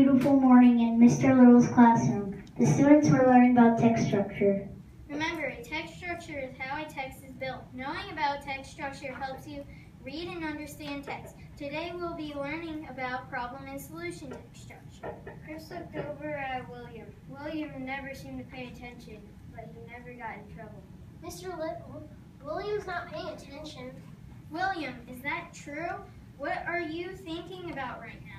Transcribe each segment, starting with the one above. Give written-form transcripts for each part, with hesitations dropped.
beautiful morning in Mr. Little's classroom. The students were learning about text structure. Remember, a text structure is how a text is built. Knowing about text structure helps you read and understand text. Today we'll be learning about problem and solution text structure. Chris looked over at William. William never seemed to pay attention, but he never got in trouble. Mr. Little, William's not paying attention. William, is that true? What are you thinking about right now?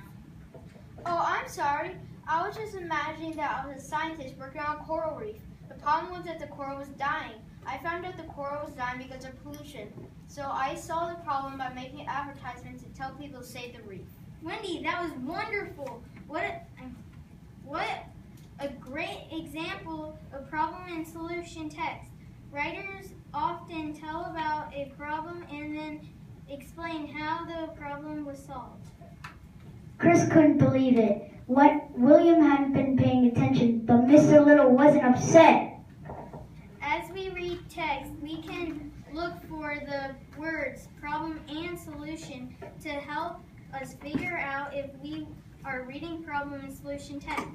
Oh, I'm sorry. I was just imagining that I was a scientist working on a coral reef. The problem was that the coral was dying. I found out the coral was dying because of pollution. So I solved the problem by making advertisements to tell people to save the reef. Wendy, that was wonderful. What a great example of problem and solution text. Writers often tell about a problem and then explain how the problem was solved. Chris couldn't believe it. William hadn't been paying attention, but Mr. Little wasn't upset. As we read text, we can look for the words problem and solution to help us figure out if we are reading problem and solution text.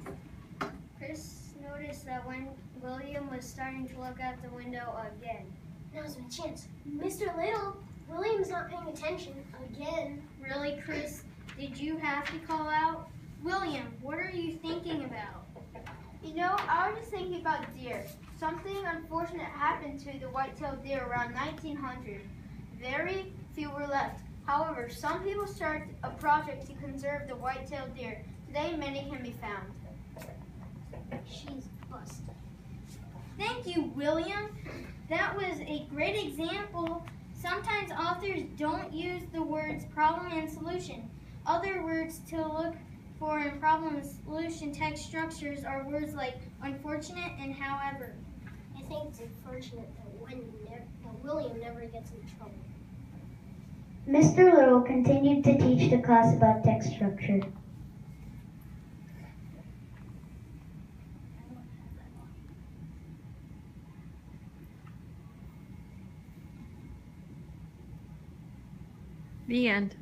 Chris noticed that when William was starting to look out the window again. Now's my chance. Mr. Little, William's not paying attention again. Really, Chris? Did you have to call out? William, what are you thinking about? You know, I was just thinking about deer. Something unfortunate happened to the white-tailed deer around 1900. Very few were left. However, some people started a project to conserve the white-tailed deer. Today, many can be found. She's busted. Thank you, William. That was a great example. Sometimes authors don't use the words problem and solution. Other words to look for in problem and solution text structures are words like unfortunate and however. I think it's unfortunate that William never gets in trouble. Mr. Little continued to teach the class about text structure. The end.